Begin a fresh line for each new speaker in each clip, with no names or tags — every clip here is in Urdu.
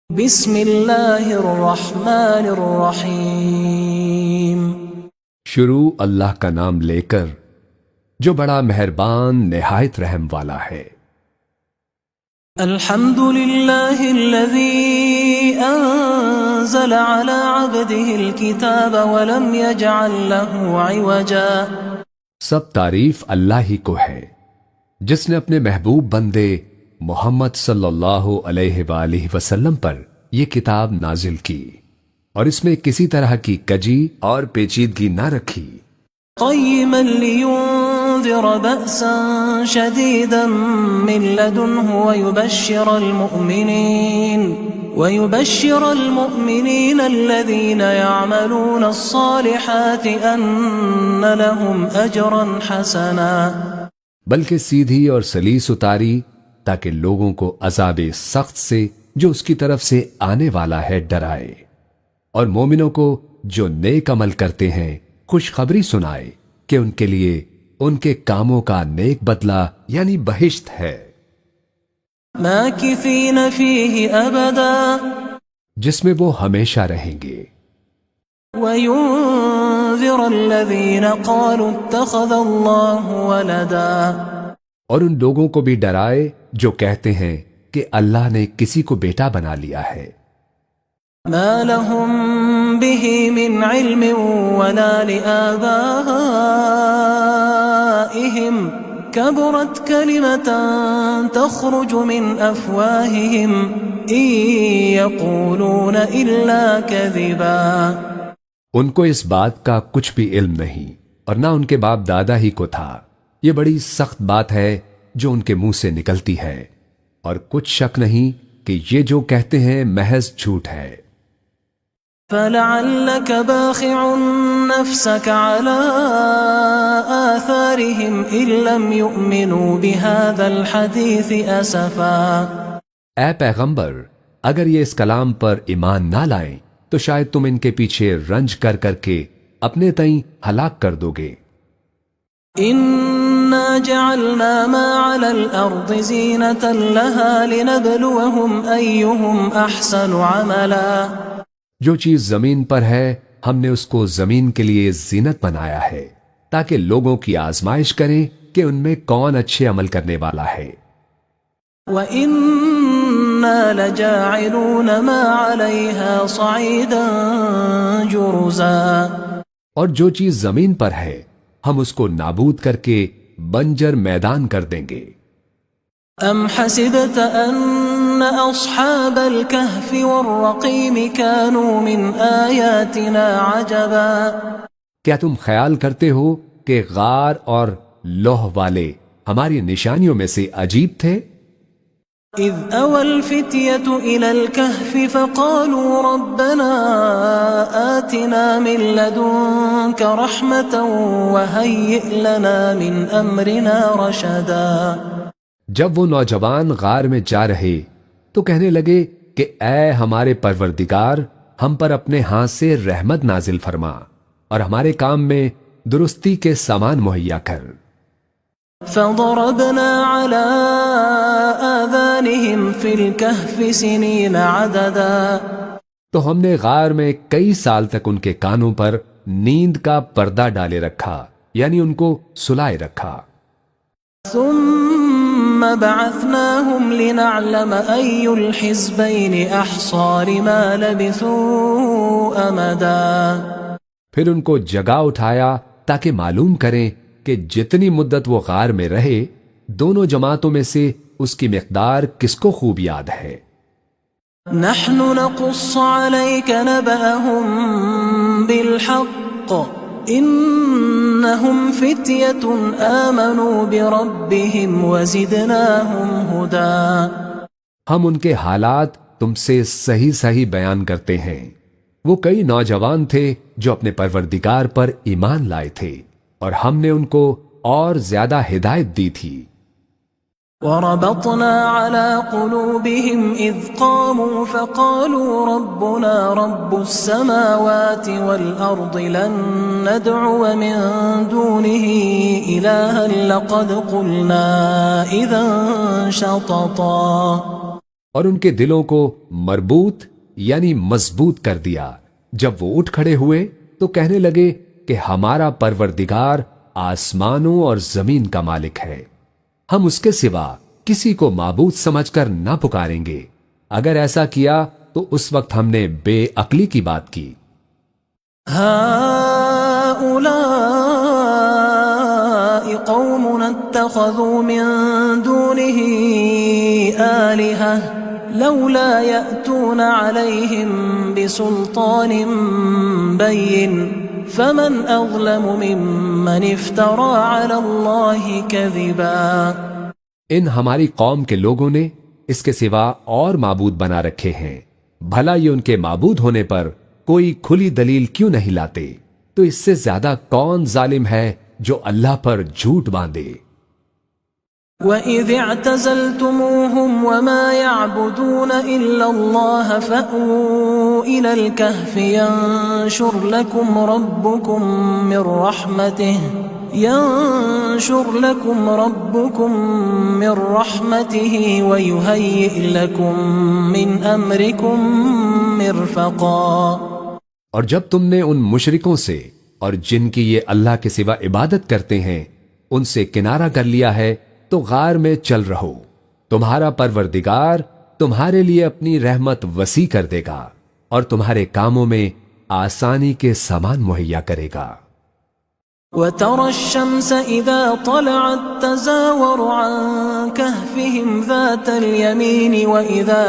بسم اللہ الرحمن الرحیم۔
شروع اللہ کا نام لے کر جو بڑا مہربان نہایت رحم والا ہے۔
الحمد للہ الذی انزل على عبده الكتاب ولم يجعل له عوجا۔
سب تعریف اللہ ہی کو ہے جس نے اپنے محبوب بندے محمد صلی اللہ علیہ وآلہ وسلم پر یہ کتاب نازل کی اور اس میں کسی طرح کی کجی اور پیچیدگی نہ رکھی۔
قیما لینذر بأسا شدیدا من لدنہ ويبشر المؤمنين الذين يعملون الصالحات ان لهم اجرا حسنا۔
بلکہ سیدھی اور سلیس اتاری تاکہ لوگوں کو عذاب سخت سے جو اس کی طرف سے آنے والا ہے ڈرائے، اور مومنوں کو جو نیک عمل کرتے ہیں خوشخبری سنائے کہ ان کے لیے ان کے کاموں کا نیک بدلہ یعنی بہشت ہے،
ماکثین فیہ ابدا،
جس میں وہ ہمیشہ رہیں گے،
وینذر الذین قالوا اتخذ اللہ ولدا،
اور ان لوگوں کو بھی ڈرائے جو کہتے ہیں کہ اللہ نے کسی کو بیٹا بنا لیا ہے،
ما لهم به من علم ولا لآبائهم كبرت كلمة تخرج من أفواههم إن يقولون إلا كذبا۔
ان کو اس بات کا کچھ بھی علم نہیں اور نہ ان کے باپ دادا ہی کو تھا۔ یہ بڑی سخت بات ہے جو ان کے منہ سے نکلتی ہے، اور کچھ شک نہیں کہ یہ جو کہتے ہیں محض جھوٹ ہے۔
فلعلك باخع نفسك على آثارهم إن لم يؤمنوا بهذا الحديث أسفا۔
اے پیغمبر، اگر یہ اس کلام پر ایمان نہ لائیں تو شاید تم ان کے پیچھے رنج کر کر کے اپنے تئیں ہلاک کر دو گے۔
إنا جعلنا ما على الأرض زينة لها لنبلوهم أيهم أحسن عملا۔
جو چیز زمین پر ہے ہم نے اس کو زمین کے لیے زینت بنایا ہے تاکہ لوگوں کی آزمائش کریں کہ ان میں کون اچھے عمل کرنے والا ہے۔
وَإِنَّا لَجَاعِلُونَ مَا عَلَيْهَا صَعِيدًا جُرُزًا۔ اور جو چیز زمین پر ہے ہم اس کو نابود کر کے بنجر میدان کر دیں گے۔ ام حسبت ان اصحاب الكهف والرقیم كانوا من آیاتنا عجبا۔
کیا تم خیال کرتے ہو کہ غار اور لوح والے ہماری نشانیوں میں سے عجیب تھے؟
اذ اوى الفتية الى الكهف فقالوا ربنا آتنا من لدنك رحمة وهيئ لنا من امرنا رشدا۔
جب وہ نوجوان غار میں جا رہے تو کہنے لگے کہ اے ہمارے پروردگار، ہم پر اپنے ہاتھ سے رحمت نازل فرما اور ہمارے کام میں درستی کے سامان مہیا کر۔
فضربنا على آذانهم في الكهف سنين عددا۔
تو ہم نے غار میں کئی سال تک ان کے کانوں پر نیند کا پردہ ڈالے رکھا، یعنی ان کو سلائے رکھا۔
ثم بعثناهم لنعلم أي الحزبين أحصى لما لبثوا أمدا۔
پھر ان کو جگا اٹھایا تاکہ معلوم کریں کہ جتنی مدت وہ غار میں رہے دونوں جماعتوں میں سے اس کی مقدار کس کو خوب یاد ہے۔
نحن نقص عليك نبأهم بالحق انہم فتیۃ آمنوا بربهم وزدناہم ہدی۔
ہم ان کے حالات تم سے صحیح صحیح بیان کرتے ہیں۔ وہ کئی نوجوان تھے جو اپنے پروردگار پر ایمان لائے تھے اور ہم نے ان کو اور زیادہ ہدایت دی تھی۔
وَرَبَطْنَا عَلَى قُلُوبِهِمْ إِذْ قَامُوا فَقَالُوا رَبُّنَا رَبُّ السَّمَاوَاتِ وَالْأَرْضِ لَن نَّدْعُوَ مِن دُونِهِ إِلَٰهًا لَّقَدْ قُلْنَا إِذًا شَطَطًا۔
اور ان کے دلوں کو مربوط یعنی مضبوط کر دیا. جب وہ اٹھ کھڑے ہوئے تو کہنے لگے کہ ہمارا پروردگار آسمانوں اور زمین کا مالک ہے، ہم اس کے سوا کسی کو معبود سمجھ کر نہ پکاریں گے. اگر ایسا کیا تو اس وقت ہم نے بے عقلی کی بات کی.
هؤلاء قوم اتخذوا من دونه آلهة لولا يأتون عليهم بسلطان بين فمن أظلم ممن افترى على الله كذبا.
ان ہماری قوم کے لوگوں نے اس کے سوا اور معبود بنا رکھے ہیں، بھلا یہ ان کے معبود ہونے پر کوئی کھلی دلیل کیوں نہیں لاتے؟ تو اس سے زیادہ کون ظالم ہے جو اللہ پر جھوٹ باندھے.
وَإِذِ اعْتَزَلْتُمُوهُمْ وَمَا يَعْبُدُونَ إِلَّا اللَّهَ فَأْوُوا إِلَى الْكَهْفِ يَنشُرْ لَكُمْ رَبُّكُمْ مِنْ رَحْمَتِهِ وَيُهَيِّئْ لَكُمْ مِنْ أَمْرِكُمْ مِرْفَقًا.
اور جب تم نے ان مشرکوں سے اور جن کی یہ اللہ کے سوا عبادت کرتے ہیں ان سے کنارہ کر لیا ہے تو غار میں چل رہو، تمہارا پروردگار تمہارے لیے اپنی رحمت وسیع کر دے گا اور تمہارے کاموں میں آسانی کے سامان مہیا کرے گا.
وَتَرَى الشَّمْسَ إِذَا طَلَعَتْ تَزَاوَرُ عَنْ كَهْفِهِمْ ذَاتَ الْيَمِينِ وَإِذَا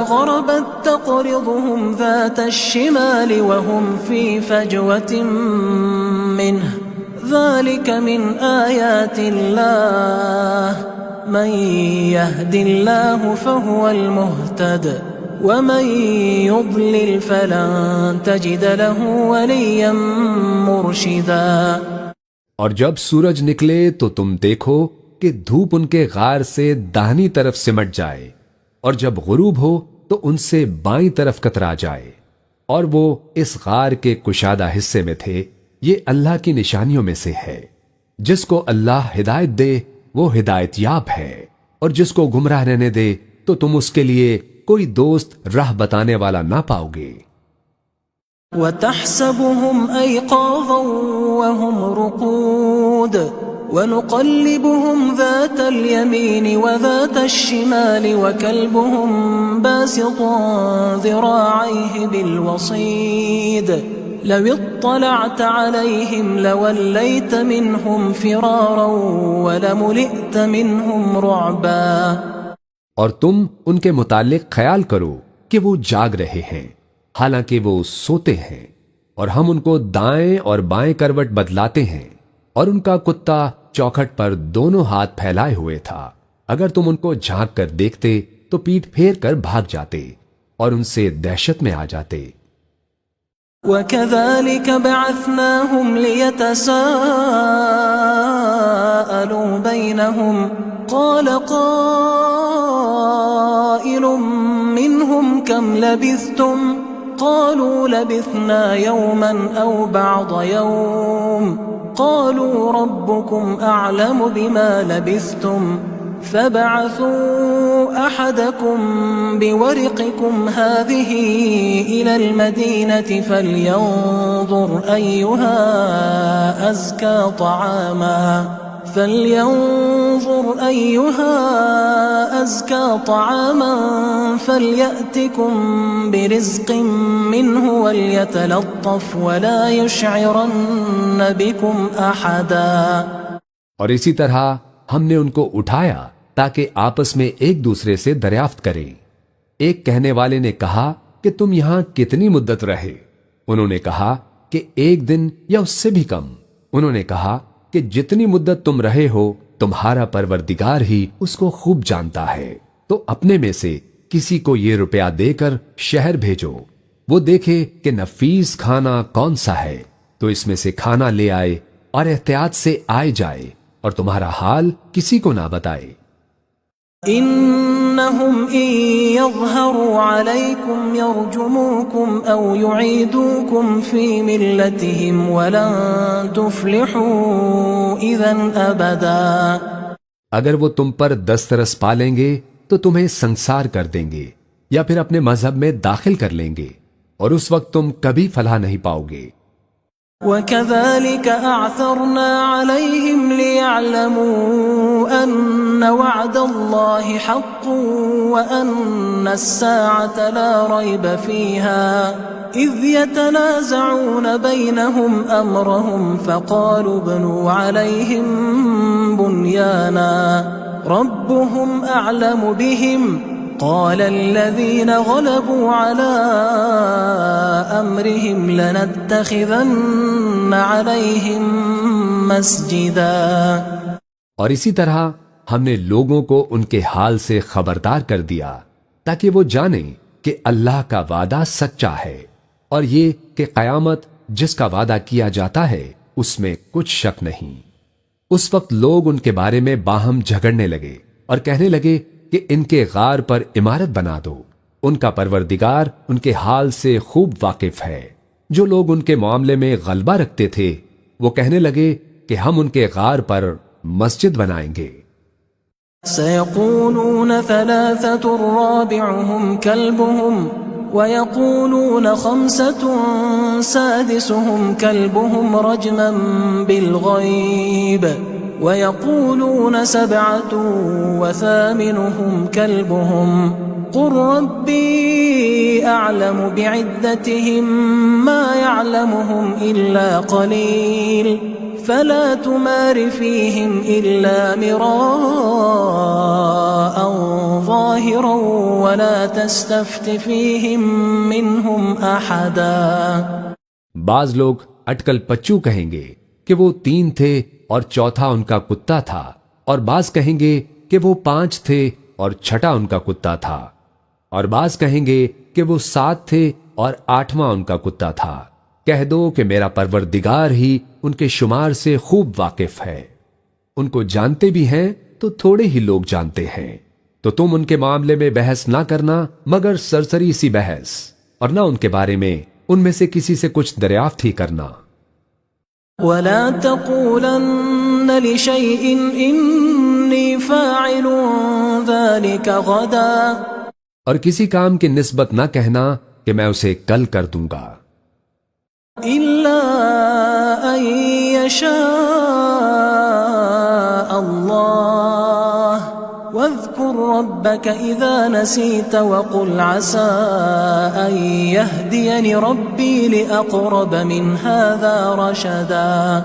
غَرَبَتْ تَقْرِضُهُمْ ذَاتَ الشِّمَالِ وَهُمْ فِي فَجْوَةٍ مِّنْهُ ذَلِكَ مِنْ آيَاتِ اللَّهِ مَنْ يَهْدِ اللَّهُ فَهُوَ الْمُهْتَدِ وَمَنْ يُضْلِلْ فَلَنْ تَجِدَ لَهُ وَلِيًّا مُرْشِدًا.
اور جب سورج نکلے تو تم دیکھو کہ دھوپ ان کے غار سے داہنی طرف سمٹ جائے، اور جب غروب ہو تو ان سے بائیں طرف کترا جائے، اور وہ اس غار کے کشادہ حصے میں تھے. یہ اللہ کی نشانیوں میں سے ہے. جس کو اللہ ہدایت دے وہ ہدایت یاب ہے، اور جس کو گمراہ رہنے دے تو تم اس کے لیے کوئی دوست راہ بتانے والا نہ پاؤ گے.
وَتَحْسَبُهُمْ أَيْقَاظًا وَهُمْ رُقُودٌ وَنُقَلِّبُهُمْ ذَاتَ الْيَمِينِ وَذَاتَ الشِّمَالِ وَكَلْبُهُمْ بَاسِطٌ ذِرَاعَيْهِ بِالْوَصِيدِ لَوِ اطَّلَعْتَ عَلَيْهِمْ لَوَلَّيْتَ مِنْهُمْ فِرَارًا وَلَمُلِئْتَ مِنْهُمْ رُعْبًا.
اور تم ان کے متعلق خیال کرو کہ وہ جاگ رہے ہیں حالانکہ وہ سوتے ہیں، اور ہم ان کو دائیں اور بائیں کروٹ بدلاتے ہیں، اور ان کا کتا چوکھٹ پر دونوں ہاتھ پھیلائے ہوئے تھا. اگر تم ان کو جھانک کر دیکھتے تو پیٹھ پھیر کر بھاگ جاتے اور ان سے دہشت میں آ جاتے.
وَكَذَلِكَ بَعَثْنَاهُمْ لِيَتَسَاءَلُوا بَيْنَهُمْ قَالَ قَائِلٌ مِّنْهُمْ كَمْ لَبِثْتُمْ قَالُوا لَبِثْنَا يَوْمًا أَوْ بَعْضَ يَوْمٍ قَالُوا رَبُّكُمْ أَعْلَمُ بِمَا لَبِثْتُمْ فَابْعَثُوا أَحَدَكُمْ بِوَرِقِكُمْ هَذِهِ إِلَى الْمَدِينَةِ فَلْيَنظُرْ أَيُّهَا أَزْكَى طَعَامًا فَلْيَأْتِكُمْ بِرِزْقٍ مِّنْهُ وَلْيَتَلَطَّفْ وَلَا يُشْعِرَنَّ بِكُمْ أَحَدًا.
اور اسی طرح ہم نے ان کو اٹھایا تاکہ آپس میں ایک دوسرے سے دریافت کریں. ایک کہنے والے نے کہا کہ تم یہاں کتنی مدت رہے؟ انہوں نے کہا کہ 1 دن یا اس سے بھی کم. انہوں نے کہا کہ جتنی مدت تم رہے ہو تمہارا پروردگار ہی اس کو خوب جانتا ہے، تو اپنے میں سے کسی کو یہ روپیہ دے کر شہر بھیجو، وہ دیکھے کہ نفیس کھانا کون سا ہے تو اس میں سے کھانا لے آئے اور احتیاط سے آئے جائے اور تمہارا حال کسی کو نہ بتائے.
إنهم إن يظهروا عليكم يرجموكم أو يعيدوكم في ملتهم ولن تفلحوا إذن أبدا.
اگر وہ تم پر دسترس پا لیں گے تو تمہیں سنسار کر دیں گے یا پھر اپنے مذہب میں داخل کر لیں گے، اور اس وقت تم کبھی فلاح نہیں پاؤ گے۔
وَكَذَلِكَ أَعْثَرْنَا عَلَيْهِمْ لِيَعْلَمُوا أَنَّ وَعْدَ اللَّهِ حَقٌّ وَأَنَّ السَّاعَةَ لَا رَيْبَ فِيهَا إِذْ يَتَنَازَعُونَ بَيْنَهُمْ أَمْرَهُمْ فَقَالُوا ابْنُوا عَلَيْهِمْ بُنْيَانًا رَبُّهُمْ أَعْلَمُ بِهِمْ قال الذين غلبوا على أمرهم لنتخذن عليهم مسجدا۔
اور اسی طرح ہم نے لوگوں کو ان کے حال سے خبردار کر دیا تاکہ وہ جانیں کہ اللہ کا وعدہ سچا ہے، اور یہ کہ قیامت جس کا وعدہ کیا جاتا ہے اس میں کچھ شک نہیں۔ اس وقت لوگ ان کے بارے میں باہم جھگڑنے لگے اور کہنے لگے کہ ان کے غار پر عمارت بنا دو، ان کا پروردگار ان کے حال سے خوب واقف ہے۔ جو لوگ ان کے معاملے میں غلبہ رکھتے تھے وہ کہنے لگے کہ ہم ان کے غار پر مسجد بنائیں گے۔
سيقولون ثلاثة رابعهم كلبهم ويقولون خمسة سادسهم كلبهم رجما بالغيب ويقولون سبعة وثامنهم كلبهم قل ربي أعلم بعدتهم ما يعلمهم إلا قليل فلا تمار فيهم إلا مراء ظاهرا ولا تستفت فيهم منهم أحدا۔
بعض لوگ اٹکل پچو کہیں گے کہ وہ 3 تھے اور چوتھا ان کا کتا تھا، اور بعض کہیں گے کہ وہ 5 تھے اور چھٹا ان کا کتا تھا، اور بعض کہیں گے کہ وہ 7 تھے اور 8واں ان کا کتا تھا۔ کہہ دو کہ میرا پروردگار ہی ان کے شمار سے خوب واقف ہے، ان کو جانتے بھی ہیں تو تھوڑے ہی لوگ جانتے ہیں، تو تم ان کے معاملے میں بحث نہ کرنا مگر سرسری سی بحث، اور نہ ان کے بارے میں ان میں سے کسی سے کچھ دریافت ہی کرنا۔
ولا تقولن لشيء إني فاعل ذلك غدا،
اور کسی کام کی نسبت نہ کہنا کہ میں اسے کل کر دوں گا،
إلا أن يشاء الله واذكر ربك إذا نسيت وقل عسى أن يهديني ربي لأقرب من هذا رشدا۔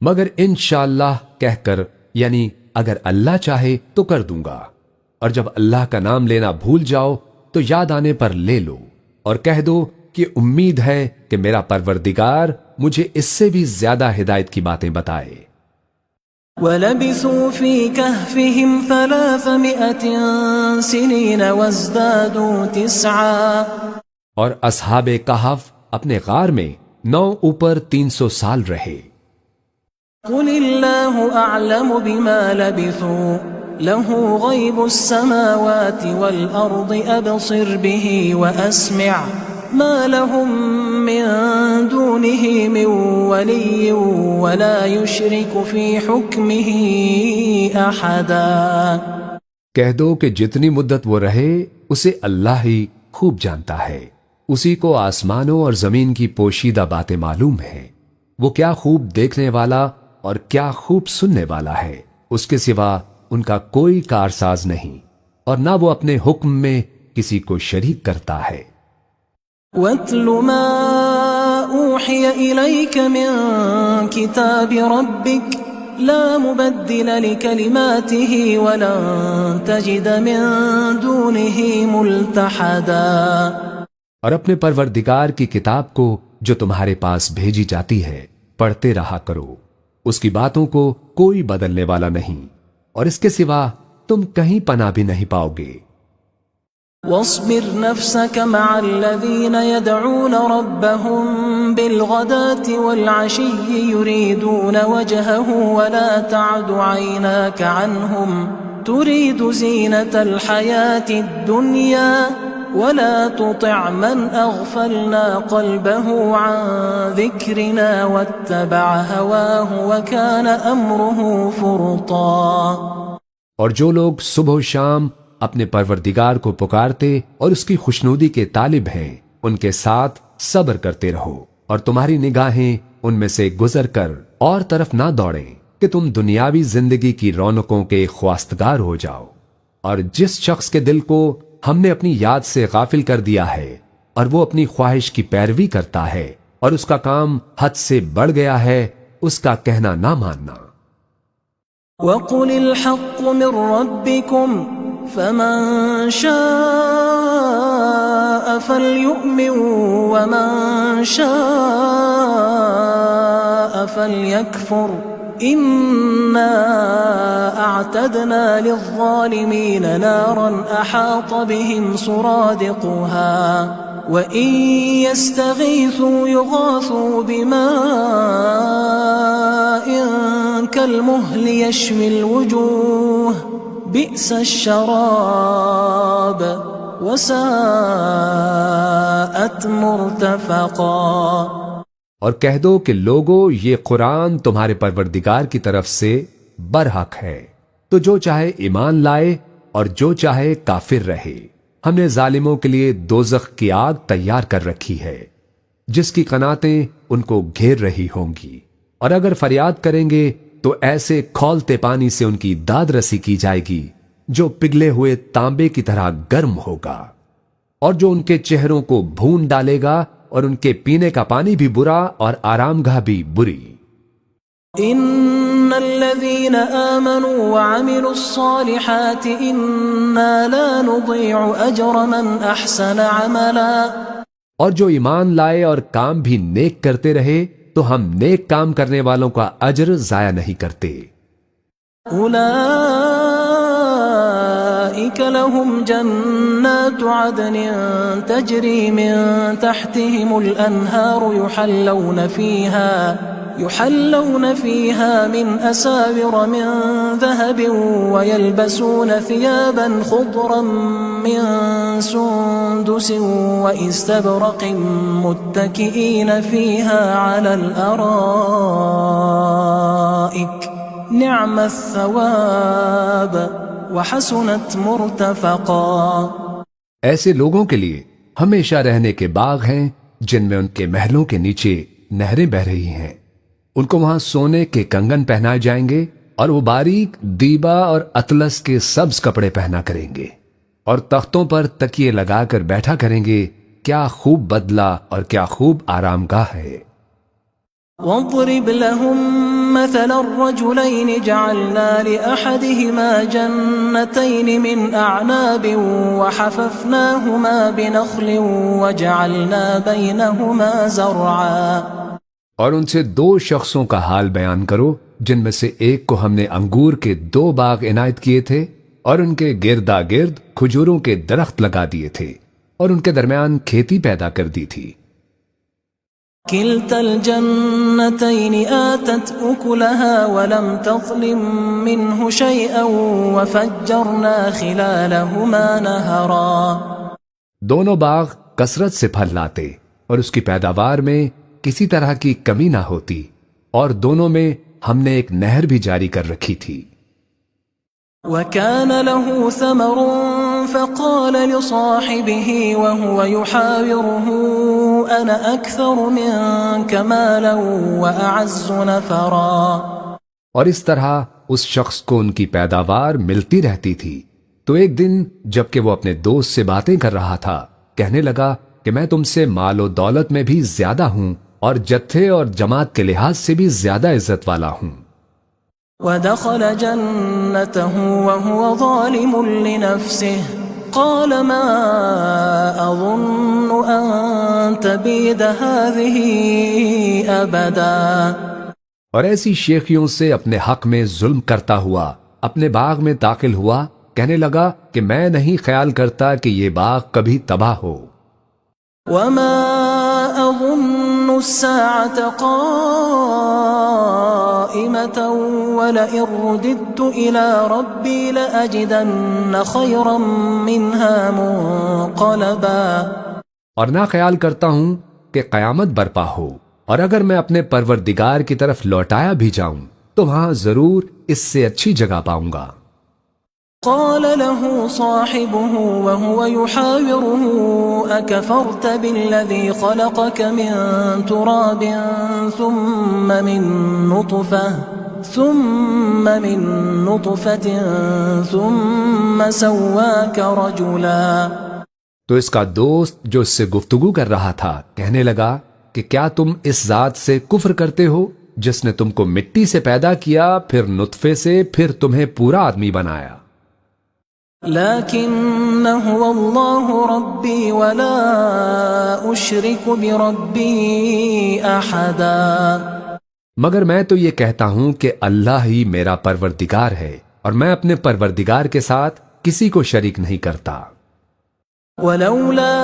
مگر انشاءاللہ کہہ کر، یعنی اگر اللہ چاہے تو کر دوں گا، اور جب اللہ کا نام لینا بھول جاؤ تو یاد آنے پر لے لو، اور کہہ دو کہ امید ہے کہ میرا پروردگار مجھے اس سے بھی زیادہ ہدایت کی باتیں بتائے۔
وَلَبِثُوا فِي كَهْفِهِمْ 300 سِنِينَ وَازْدَادُوا 9،
اور اصحاب کہف اپنے غار میں 9 اوپر 300 سال رہے۔
قُلِ اللَّهُ أَعْلَمُ بِمَا لَبِثُوا لَهُ غَيْبُ السَّمَاوَاتِ وَالْأَرْضِ أَبْصِرْ بِهِ وَأَسْمِعْ ما لهم من دونه من ولي ولا يشرك في حكمه أحدا۔
کہہ دو کہ جتنی مدت وہ رہے اسے اللہ ہی خوب جانتا ہے، اسی کو آسمانوں اور زمین کی پوشیدہ باتیں معلوم ہیں، وہ کیا خوب دیکھنے والا اور کیا خوب سننے والا ہے، اس کے سوا ان کا کوئی کارساز نہیں، اور نہ وہ اپنے حکم میں کسی کو شریک کرتا ہے۔
وَاتْلُ مَا أُوحِيَ إِلَيْكَ مِن كِتَابِ رَبِّكَ لَا مُبَدِّلَ لِكَلِمَاتِهِ وَلَن تَجِدَ مِن دُونِهِ مُلْتَحَدًا۔
اور اپنے پروردگار کی کتاب کو جو تمہارے پاس بھیجی جاتی ہے پڑھتے رہا کرو، اس کی باتوں کو کوئی بدلنے والا نہیں، اور اس کے سوا تم کہیں پناہ بھی نہیں پاؤ گے۔
واصبر نفسك مع الذين يدعون ربهم بالغداة والعشي يريدون وجهه ولا تعد عيناك عنهم تريد زينة الحياة الدنيا ولا تطع من أغفلنا قلبه عن ذكرنا واتبع هواه وكان أمره فرطا۔
اور جو لوگ صبح و شام اپنے پروردگار کو پکارتے اور اس کی خوشنودی کے طالب ہیں، ان کے ساتھ صبر کرتے رہو، اور تمہاری نگاہیں ان میں سے گزر کر اور طرف نہ دوڑیں کہ تم دنیاوی زندگی کی رونقوں کے خواستگار ہو جاؤ۔ اور جس شخص کے دل کو ہم نے اپنی یاد سے غافل کر دیا ہے اور وہ اپنی خواہش کی پیروی کرتا ہے اور اس کا کام حد سے بڑھ گیا ہے، اس کا کہنا نہ ماننا۔
وَقُلِ الْحَقُّ مِنْ رَبِّكُمْ فَمَنْ شَاءَ فَلْيُؤْمِنْ وَمَنْ شَاءَ فَلْيَكْفُرْ إِنَّا أَعْتَدْنَا لِلظَّالِمِينَ نَارًا أَحَاطَ بِهِمْ سُرَادِقُهَا وَإِنْ يَسْتَغِيثُوا يُغَاثُوا بِمَاءٍ كَالْمُهْلِ يَشْوِي الْوُجُوهَ بِئْسَ الشَّرَابُ وَسَاءَتْ مُرْتَفَقًا۔
اور کہہ دو کہ لوگو، یہ قرآن تمہارے پروردگار کی طرف سے برحق ہے، تو جو چاہے ایمان لائے اور جو چاہے کافر رہے۔ ہم نے ظالموں کے لیے دوزخ کی آگ تیار کر رکھی ہے، جس کی قناتیں ان کو گھیر رہی ہوں گی، اور اگر فریاد کریں گے تو ایسے کھولتے پانی سے ان کی داد رسی کی جائے گی جو پگھلے ہوئے تانبے کی طرح گرم ہوگا، اور جو ان کے چہروں کو بھون ڈالے گا، اور ان کے پینے کا پانی بھی برا اور آرام گاہ بھی بری۔
ان الذين آمنوا وعملوا الصالحات انا لا نضيع اجر من احسن عملا۔
اور جو ایمان لائے اور کام بھی نیک کرتے رہے تو ہم نیک کام کرنے والوں کا اجر ضائع نہیں کرتے۔
اولئك لهم جنات عدن تجري من تحتهم الانهار يحلون فيها من أساور من ذهب ويلبسون ثيابا خضرا من سندس واستبرق متكئين فيها على الأرائك نعم الثواب وحسنت مرتفقا۔
ایسے لوگوں کے لیے ہمیشہ رہنے کے باغ ہیں جن میں ان کے محلوں کے نیچے نہریں بہ رہی ہیں، ان کو وہاں سونے کے کنگن پہنائے جائیں گے اور وہ باریک دیبا اور اطلس کے سبز کپڑے پہنا کریں گے، اور تختوں پر تکیے لگا کر بیٹھا کریں گے۔ کیا خوب بدلہ اور کیا خوب آرام گاہ ہے۔
واضرب لهم مثل الرجلين جعلنا لأحدهما جنتين من أعناب وحففناهما بنخل وجعلنا بينهما زرعا۔
اور ان سے دو شخصوں کا حال بیان کرو جن میں سے ایک کو ہم نے انگور کے 2 باغ عنایت کیے تھے اور ان کے گردا گرد کھجوروں کے درخت لگا دیے تھے اور ان کے درمیان کھیتی پیدا کر دی تھی۔
كلتا الجنتين آتت أكلها ولم تظلم منه شيئا وفجرنا خلالهما نهرا۔
دونوں باغ کثرت سے پھل لاتے اور اس کی پیداوار میں کسی طرح کی کمی نہ ہوتی، اور دونوں میں ہم نے ایک نہر بھی جاری کر رکھی تھی۔
وَكَانَ لَهُ ثَمَرٌ فَقَالَ لِصَاحِبِهِ وَهُوَ يُحَاوِرُهُ أَنَا أَكْثَرُ مِنكَ مَالًا وَأَعَزُّ نَفَرًا۔
اور اس طرح اس شخص کو ان کی پیداوار ملتی رہتی تھی، تو ایک دن جبکہ وہ اپنے دوست سے باتیں کر رہا تھا، کہنے لگا کہ میں تم سے مال و دولت میں بھی زیادہ ہوں اور جتھے اور جماعت کے لحاظ سے بھی زیادہ عزت والا ہوں۔
ودخل جنته وهو ظالم لنفسه قال ما أظن أن تبيد هذه أبدا۔
اور ایسی شیخیوں سے اپنے حق میں ظلم کرتا ہوا اپنے باغ میں داخل ہوا، کہنے لگا کہ میں نہیں خیال کرتا کہ یہ باغ کبھی تباہ ہو۔
وما أظن الساعة قائمة ولئن رددت إلى ربي لأجدن خيرا منها منقلبا۔
اور نہ خیال کرتا ہوں کہ قیامت برپا ہو، اور اگر میں اپنے پروردگار کی طرف لوٹایا بھی جاؤں تو وہاں ضرور اس سے اچھی جگہ پاؤں گا۔
قال له صاحبه وهو يحاوره أكفرت بالذي خلقك من تراب ثم من نطفة ثم سواك رجلا.
تو اس کا دوست جو اس سے گفتگو کر رہا تھا کہنے لگا کہ کیا تم اس ذات سے کفر کرتے ہو جس نے تم کو مٹی سے پیدا کیا، پھر نطفے سے، پھر تمہیں پورا آدمی بنایا.
لكن هو الله ربي ولا أشرك بربي أحدا.
مگر میں تو یہ کہتا ہوں کہ اللہ ہی میرا پروردگار ہے اور میں اپنے پروردگار کے ساتھ کسی کو شریک نہیں کرتا.
ولولا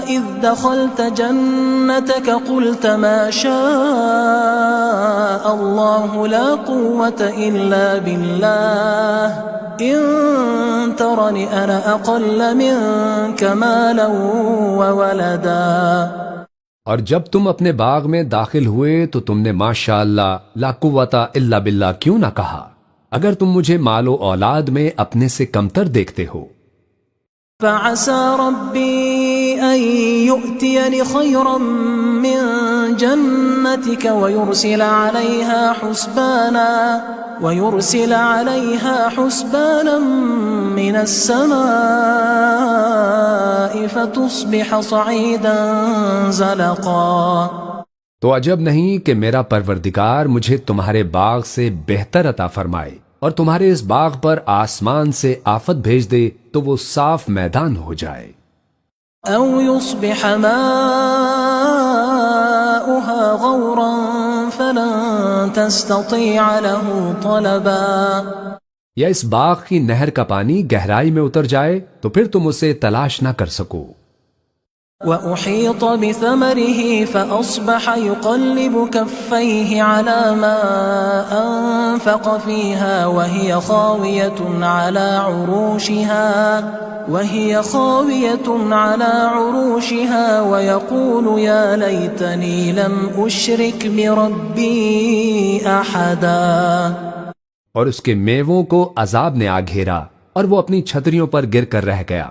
إذ دخلت جنتك قلت ما شاء الله لا قوة إلا بالله إن ترني أنا أقل منك مالا وولدا.
اور جب تم اپنے باغ میں داخل ہوئے تو تم نے ماشاء اللہ لا قوت الا باللہ کیوں نہ کہا، اگر تم مجھے مال و اولاد میں اپنے سے کمتر دیکھتے ہو.
فعسى ربي أن يؤتيني خيرا من جنتك ويرسل عليها حسبانا من السماء فتصبح صعيدا زلقا.
تو عجب نہیں کہ میرا پروردگار مجھے تمہارے باغ سے بہتر عطا فرمائے اور تمہارے اس باغ پر آسمان سے آفت بھیج دے تو وہ صاف میدان ہو جائے.
او يصبح ماؤها غورا فلن تستطيع له طلبا.
یا اس باغ کی نہر کا پانی گہرائی میں اتر جائے تو پھر تم اسے تلاش نہ کر سکو.
وأحيط بثمره فأصبح يقلب كفيه على ما أنفق فيها وهي خاوية على عروشها ويقول يا ليتني لم أشرك بربي أحدا.
اور اس کے میووں کو عذاب نے آ گھیرا اور وہ اپنی چھتریوں پر گر کر رہ گیا،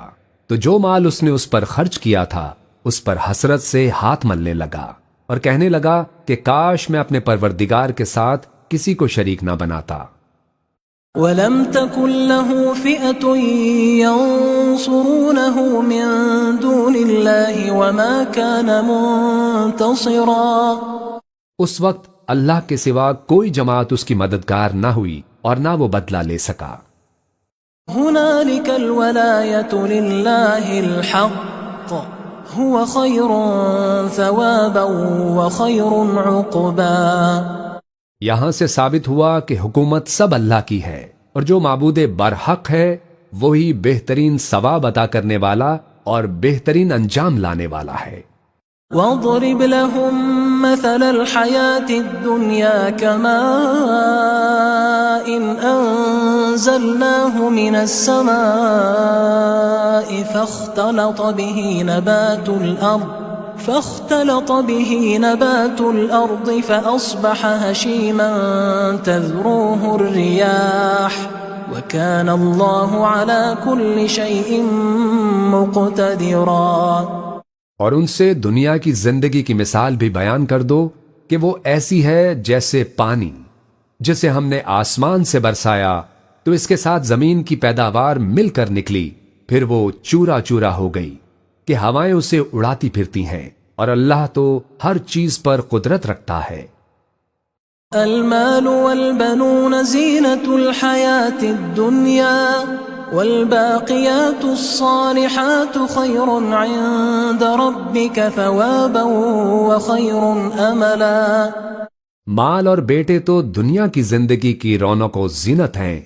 تو جو مال اس نے اس پر خرچ کیا تھا اس پر حسرت سے ہاتھ ملنے لگا اور کہنے لگا کہ کاش میں اپنے پروردگار کے ساتھ کسی کو شریک نہ بناتا.
وَلَمْ تَكُنْ لَهُ فِئَةٌ يَنْصُرُونَهُ مِن دُونِ اللَّهِ وَمَا كَانَ مُنْتَصِرًا.
اس وقت اللہ کے سوا کوئی جماعت اس کی مددگار نہ ہوئی اور نہ وہ بدلہ لے سکا.
هنالك الولاية لله الحق هو خير ثوابا وخير عقبا.
یہاں سے ثابت ہوا کہ حکومت سب اللہ کی ہے اور جو معبود برحق ہے وہی بہترین ثواب عطا کرنے والا اور بہترین انجام لانے والا ہے.
وَاضْرِبْ لَهُمْ مَثَلَ الْحَيَاةِ الدُّنْيَا كَمَاءٍ أَنزَلْنَاهُ مِنَ السَّمَاءِ فاختلط به نبات الأرض فأصبح هشيما تذروه الرياح وكان الله على كل شيء مقتدرا.
اور ان سے دنیا کی زندگی کی مثال بھی بیان کر دو کہ وہ ایسی ہے جیسے پانی جسے ہم نے آسمان سے برسایا تو اس کے ساتھ زمین کی پیداوار مل کر نکلی، پھر وہ چورا چورا ہو گئی کہ ہوائیں اسے اڑاتی پھرتی ہیں، اور اللہ تو ہر چیز پر قدرت رکھتا ہے.
المال والبنون زینة الحیاة الدنیا والباقیات الصالحات خیر عند ربک ثوابا وخیر املا.
مال اور بیٹے تو دنیا کی زندگی کی رونق و زینت ہیں،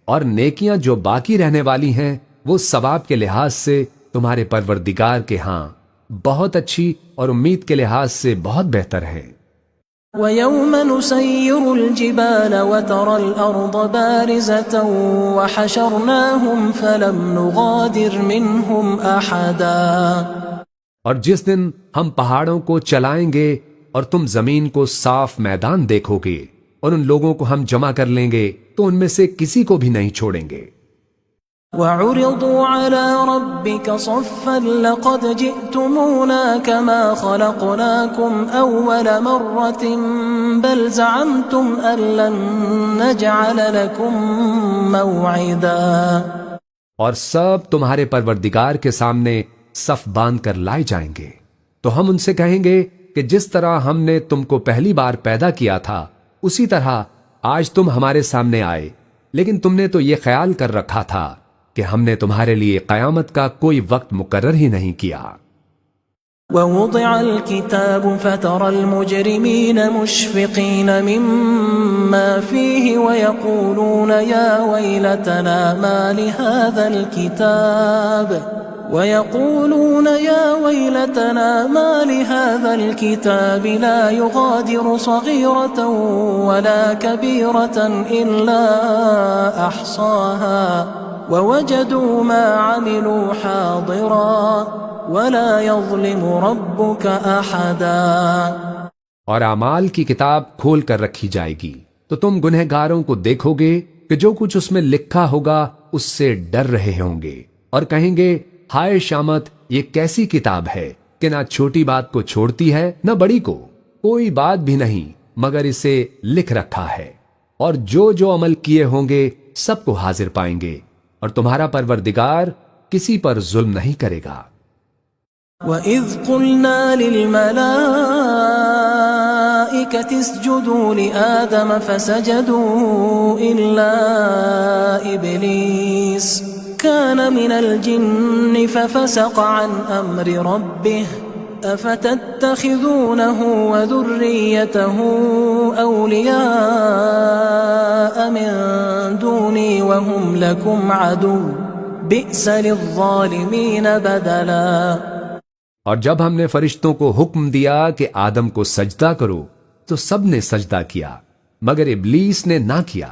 اور نیکیاں جو باقی رہنے والی ہیں وہ ثواب کے لحاظ سے تمہارے پروردگار کے ہاں بہت اچھی اور امید کے لحاظ سے بہت بہتر ہے.
وَيَوْمَ نُسَيِّرُ الْجِبَالَ وَتَرَى الْأَرْضَ بَارِزَةً وَحَشَرْنَاهُمْ فَلَمْ نُغَادِرْ مِنْهُمْ أَحَدًا.
اور جس دن ہم پہاڑوں کو چلائیں گے اور تم زمین کو صاف میدان دیکھو گے اور ان لوگوں کو ہم جمع کر لیں گے تو ان میں سے کسی کو بھی نہیں چھوڑیں گے.
وعرضوا على ربك صفا لقد جئتمونا كما خلقناكم أول مرة بل زعمتم أن لن نجعل لكم موعدا.
اور سب تمہارے پروردگار کے سامنے صف باندھ کر لائے جائیں گے تو ہم ان سے کہیں گے کہ جس طرح ہم نے تم کو پہلی بار پیدا کیا تھا اسی طرح آج تم ہمارے سامنے آئے، لیکن تم نے تو یہ خیال کر رکھا تھا کہ ہم نے تمہارے لیے قیامت کا کوئی وقت مقرر ہی نہیں کیا.
ووضع الكتاب فترى المجرمين مشفقين مما فيه ويقولون يا ويلتنا ما لهذا الكتاب لا يغادر صغيرة ولا كبيرة إلا أحصاها ووجدوا ما عملوا حاضرا ولا يظلم ربك أحدا.
اور اعمال کی کتاب کھول کر رکھی جائے گی تو تم گنہگاروں کو دیکھو گے کہ جو کچھ اس میں لکھا ہوگا اس سے ڈر رہے ہوں گے اور کہیں گے ہائے شامت، یہ کیسی کتاب ہے کہ نہ چھوٹی بات کو چھوڑتی ہے نہ بڑی کو، کوئی بات بھی نہیں مگر اسے لکھ رکھا ہے، اور جو عمل کیے ہوں گے سب کو حاضر پائیں گے، اور تمہارا پروردگار کسی پر ظلم نہیں کرے گا.
وَإِذْ قُلْنَا لِلْمَلَائِكَةِ اسْجُدُوا لِآدَمَ فَسَجَدُوا إِلَّا إِبْلِيسَ كَانَ مِنَ الْجِنِّ فَفَسَقَ عَنْ أَمْرِ رَبِّهِ أَفَتَتَّخِذُونَهُ وَذُرِّيَّتَهُ أَوْلِيَاءَ مِن دُونِي وَهُمْ لَكُمْ عَدُوٌّ بِئْسَ لِلظَّالِمِينَ بَدَلًا.
اور جب ہم نے فرشتوں کو حکم دیا کہ آدم کو سجدہ کرو تو سب نے سجدہ کیا مگر ابلیس نے نہ کیا،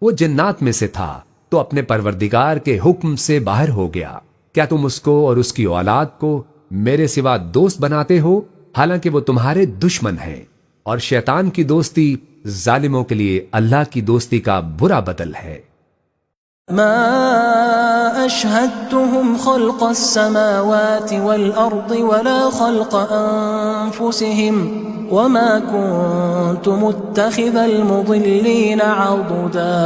وہ جنات میں سے تھا تو اپنے پروردگار کے حکم سے باہر ہو گیا. کیا تم اس کو اور اس کی اولاد کو میرے سوا دوست بناتے ہو حالانکہ وہ تمہارے دشمن ہیں، اور شیطان کی دوستی ظالموں کے لیے اللہ کی دوستی کا برا بدل ہے.
ما أشهدتهم خلق السماوات والأرض ولا خلق أنفسهم وما كنت متخذ المضلين عضدا.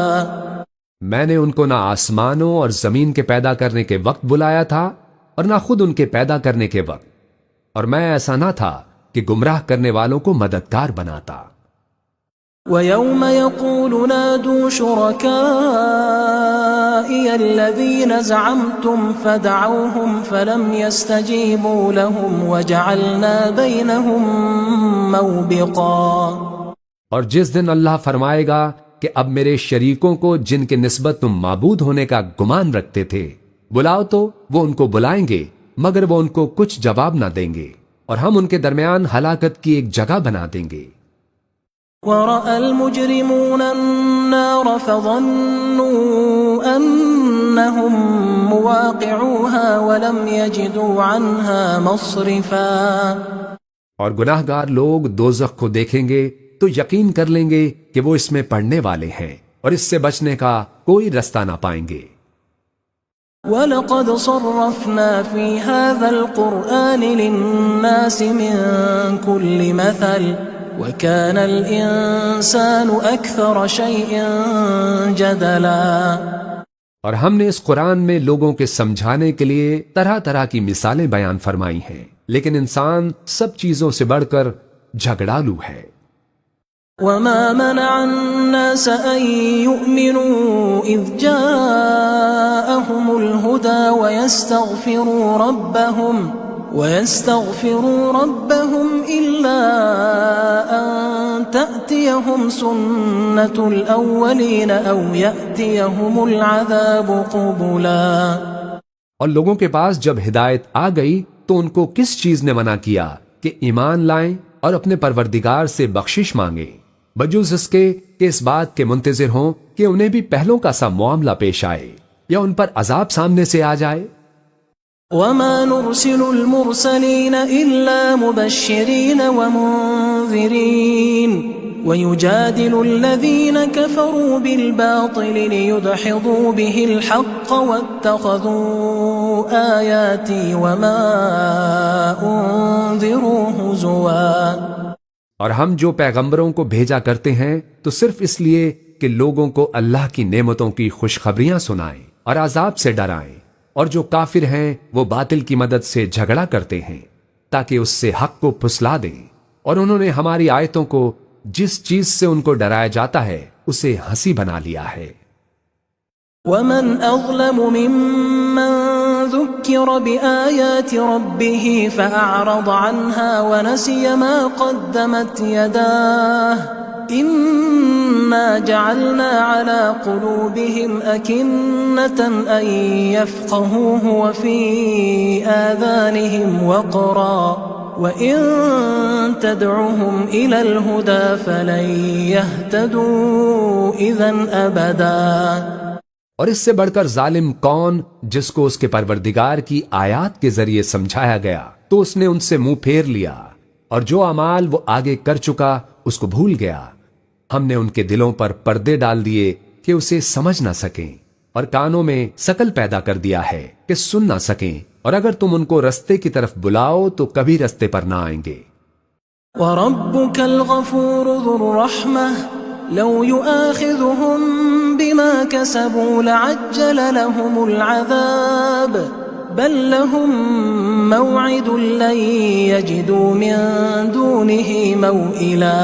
میں نے ان کو نہ آسمانوں اور زمین کے پیدا کرنے کے وقت بلایا تھا اور نہ خود ان کے پیدا کرنے کے وقت، اور میں ایسا نہ تھا کہ گمراہ کرنے والوں کو مددگار بناتا.
وَيَوْمَ يَقُولُ نَادُوا شُرَكَائِيَ الَّذِينَ زَعَمْتُمْ فَدَعَوْهُمْ فَلَمْ يَسْتَجِيبُوا لَهُمْ وَجَعَلْنَا بَيْنَهُمْ مَوْبِقًا.
اور جس دن اللہ فرمائے گا کہ اب میرے شریکوں کو جن کے نسبت تم معبود ہونے کا گمان رکھتے تھے بلاؤ، تو وہ ان کو بلائیں گے مگر وہ ان کو کچھ جواب نہ دیں گے، اور ہم ان کے درمیان ہلاکت کی ایک جگہ بنا دیں گے.
وَرَأَى الْمُجْرِمُونَ النَّارَ فَظَنُّوا أَنَّهُمْ مُوَاقِعُوهَا وَلَمْ يَجِدُوا عَنْهَا مَصْرِفًا.
اور گناہ گار لوگ دوزخ کو دیکھیں گے تو یقین کر لیں گے کہ وہ اس میں پڑنے والے ہیں اور اس سے بچنے کا کوئی رستہ نہ پائیں گے.
وَلَقَدْ صَرَّفْنَا فِي هَذَا الْقُرْآنِ لِلنَّاسِ مِنْ كُلِّ مَثَلٍ وَكَانَ الْإِنسَانُ أَكْثَرَ شَيْءٍ جَدَلًا.
اور ہم نے اس قرآن میں لوگوں کے سمجھانے کے لیے طرح طرح کی مثالیں بیان فرمائی ہیں، لیکن انسان سب چیزوں سے بڑھ کر جھگڑالو ہے.
وَمَا مَنَعَ النَّاسَ أَن يُؤْمِنُوا إِذْ جَاءَهُمُ الْهُدَى وَيَسْتَغْفِرُوا رَبَّهُمْ إِلَّا أَن تَأْتِيَهُمْ سُنَّةُ الْأَوَّلِينَ أَوْ يَأْتِيَهُمُ الْعَذَابُ قُبُلًا.
اور لوگوں کے پاس جب ہدایت آ گئی تو ان کو کس چیز نے منع کیا کہ ایمان لائیں اور اپنے پروردگار سے بخشش مانگیں، بجوز اس کے کہ اس بات کے منتظر ہوں کہ انہیں بھی پہلوں کا سا معاملہ پیش آئے یا ان پر عذاب سامنے سے آ جائے.
وَمَا نُرْسِلُ الْمُرْسَلِينَ إِلَّا مُبَشِّرِينَ وَمُنذِرِينَ ويجادل الذين كفروا بالباطل ليدحضوا به الحق واتخذوا آياتي وما أنذروا هزوا۔
اور ہم جو پیغمبروں کو بھیجا کرتے ہیں تو صرف اس لیے کہ لوگوں کو اللہ کی نعمتوں کی خوشخبریاں سنائیں اور عذاب سے ڈرائیں، اور جو کافر ہیں وہ باطل کی مدد سے جھگڑا کرتے ہیں تاکہ اس سے حق کو پھسلا دیں، اور انہوں نے ہماری آیتوں کو جس چیز سے ان کو ڈرایا جاتا ہے اسے ہنسی بنا لیا ہے۔
ومن أظلم ممن ذكر بآيات ربه فأعرض عنها ونسي ما قدمت يداه إنا جعلنا على قلوبهم أكنة أن يفقهوه وفي آذانهم وقرا وَإِن تَدْعُهُمْ إِلَى الْهُدَى فَلَن يَهْتَدُوا إِذًا أَبَدًا۔
اور اس سے بڑھ کر ظالم کون جس کو اس کے پروردگار کی آیات کے ذریعے سمجھایا گیا تو اس نے ان سے منہ پھیر لیا، اور جو اعمال وہ آگے کر چکا اس کو بھول گیا۔ ہم نے ان کے دلوں پر پردے ڈال دیے کہ اسے سمجھ نہ سکیں، اور کانوں میں سکل پیدا کر دیا ہے کہ سن نہ سکیں، اور اگر تم ان کو رستے کی طرف بلاؤ تو کبھی رستے پر نہ آئیں گے۔
وَرَبُّكَ الْغَفُورُ ذُو الرَّحْمَةِ لَوْ يُؤَاخِذُهُم بِمَا كَسَبُوا لَعَجَّلَ لَهُمُ الْعَذَابَ بَل لَّهُم مَّوْعِدٌ لَّن يَجِدُوا مِن دُونِهِ مَوْئِلًا۔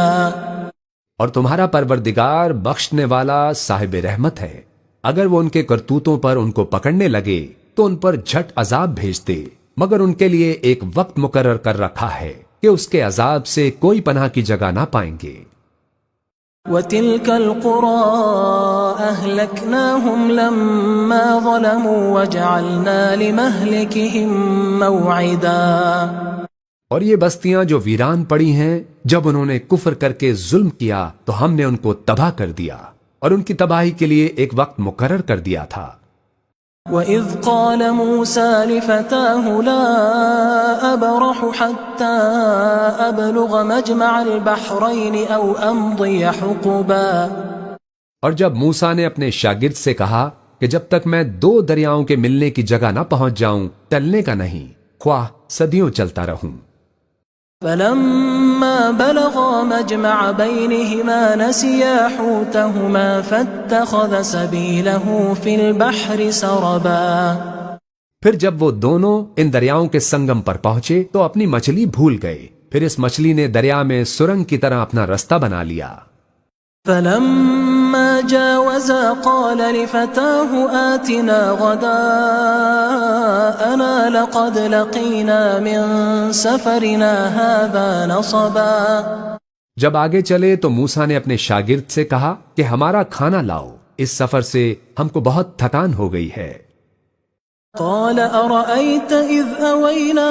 اور تمہارا پروردگار بخشنے والا صاحب رحمت ہے، اگر وہ ان کے کرتوتوں پر ان کو پکڑنے لگے تو ان پر جھٹ عذاب بھیج دے، مگر ان کے لیے ایک وقت مقرر کر رکھا ہے کہ اس کے عذاب سے کوئی پناہ کی جگہ نہ پائیں گے۔
وَتِلْكَ الْقُرَىٰ أَهْلَكْنَاهُمْ لَمَّا ظَلَمُوا وَجَعَلْنَا لِمَهْلِكِهِم مَّوْعِدًا۔
اور یہ بستیاں جو ویران پڑی ہیں، جب انہوں نے کفر کر کے ظلم کیا تو ہم نے ان کو تباہ کر دیا، اور ان کی تباہی کے لیے ایک وقت مقرر کر دیا تھا۔
وَإِذْ قَالَ مُوسَىٰ لِفَتَاهُ لَا أَبْرَحُ حَتَّىٰ أَبْلُغَ مَجْمَعَ الْبَحْرَيْنِ أَوْ أَمْضِيَ حُقُبًا۔
اور جب موسیٰ نے اپنے شاگرد سے کہا کہ جب تک میں 2 دریاؤں کے ملنے کی جگہ نہ پہنچ جاؤں ٹلنے کا نہیں، خواہ صدیوں چلتا رہوں۔
فَلَمَّا بَلَغَا مَجْمَعَ بَيْنِهِمَا نَسِيَا حُوتَهُمَا فَاتَّخَذَ سَبِيلَهُ فِي الْبَحْرِ سَرَبًا۔
پھر جب وہ دونوں ان دریاؤں کے سنگم پر پہنچے تو اپنی مچھلی بھول گئے، پھر اس مچھلی نے دریا میں سرنگ کی طرح اپنا رستہ بنا لیا۔
فَلَمَّا جَاوَزَا قَالَ لِفَتَاهُ آتِنَا غَدَاءَنَا لَقَدْ لَقِينَا مِن سَفَرِنَا هَٰذَا نَصَبًا۔
جب آگے چلے تو موسیٰ نے اپنے شاگرد سے کہا کہ ہمارا کھانا لاؤ، اس سفر سے ہم کو بہت تھکان ہو گئی ہے۔
قال أرأيت إذ أوينا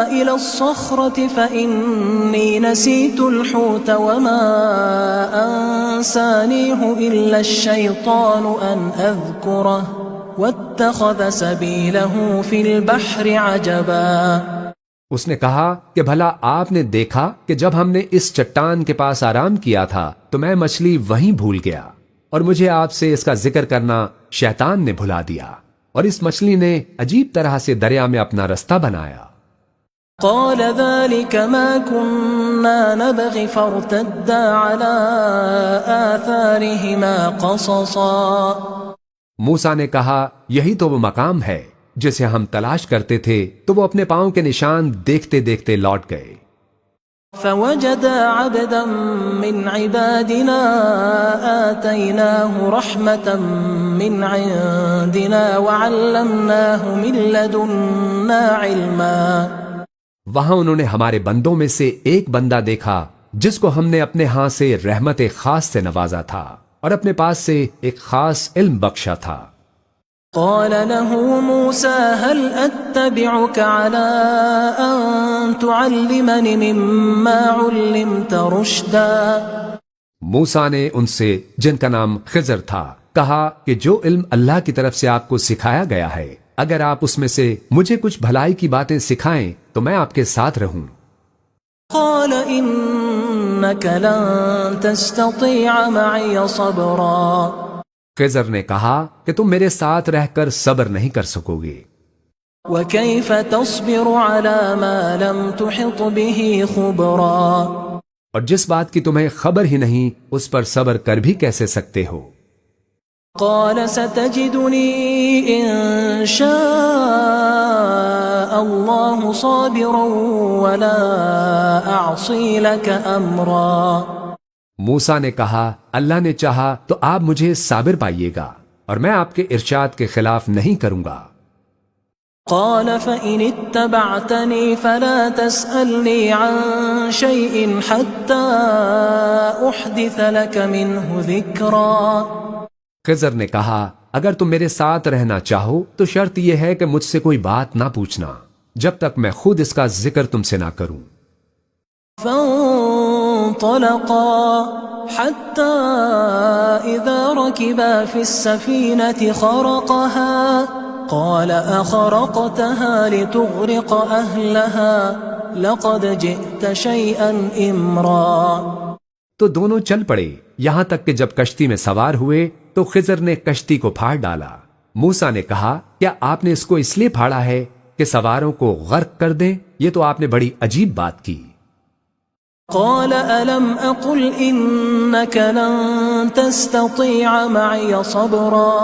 إلى الصخرة فإني نسيت الحوت وما أنسانيه إلا الشيطان أن أذكره واتخذ سبيله في البحر عجبا۔
اس نے کہا کہ بھلا آپ نے دیکھا کہ جب ہم نے اس چٹان کے پاس آرام کیا تھا تو میں مچھلی وہیں بھول گیا، اور مجھے آپ سے اس کا ذکر کرنا شیطان نے بھلا دیا، اور اس مچھلی نے عجیب طرح سے دریا میں اپنا رستہ بنایا۔
قال ذلك ما كنا نبغي فارتدا على آثارهما قصصا۔
موسیٰ نے کہا یہی تو وہ مقام ہے جسے ہم تلاش کرتے تھے، تو وہ اپنے پاؤں کے نشان دیکھتے دیکھتے لوٹ گئے۔
فوجدا عبدا من عبادنا آتيناه رحمة من عندنا وعلمناه من لدنا علما۔
وہاں انہوں نے ہمارے بندوں میں سے ایک بندہ دیکھا جس کو ہم نے اپنے ہاں سے رحمت خاص سے نوازا تھا اور اپنے پاس سے ایک خاص علم بخشا تھا۔
قال له موسى هل أتبعك على أن تعلمني مما علمت رشدا۔
موسیٰ نے ان سے، جن کا نام خضر تھا، کہا کہ جو علم اللہ کی طرف سے آپ کو سکھایا گیا ہے، اگر آپ اس میں سے مجھے کچھ بھلائی کی باتیں سکھائیں تو میں آپ کے ساتھ رہوں۔
قال إنك لن تستطيع معي صبرا
خضر نے کہا کہ تم میرے ساتھ رہ کر صبر نہیں کر سکو گے،
وكيف تصبر على ما لم تحط به خبرا
اور جس بات کی تمہیں خبر ہی نہیں اس پر صبر کر بھی کیسے سکتے ہو؟
قال ستجدني إن شاء الله صابرا ولا أعصي لك أمرا
موسیٰ نے کہا اللہ نے چاہا تو آپ مجھے صابر پائیے گا اور میں آپ کے ارشاد کے خلاف نہیں کروں گا۔
قال فإن اتبعتني فلا تسألني عن شيء حتى أحدث لك منه ذكرا
خضر نے کہا اگر تم میرے ساتھ رہنا چاہو تو شرط یہ ہے کہ مجھ سے کوئی بات نہ پوچھنا جب تک میں خود اس کا ذکر تم سے نہ کروں۔
فانطلقا حتى إذا ركبا في السفينة خرقها قال أخرقتها لتغرق أهلها لقد جئت شيئا إمرا
تو دونوں چل پڑے یہاں تک کہ جب کشتی میں سوار ہوئے تو خضر نے کشتی کو پھاڑ ڈالا۔ موسیٰ نے کہا کیا آپ نے اس کو اس لیے پھاڑا ہے کہ سواروں کو غرق کر دیں؟ یہ تو آپ نے بڑی عجیب بات کی۔
قال ألم أقل إنك لن تستطيع معي صبرا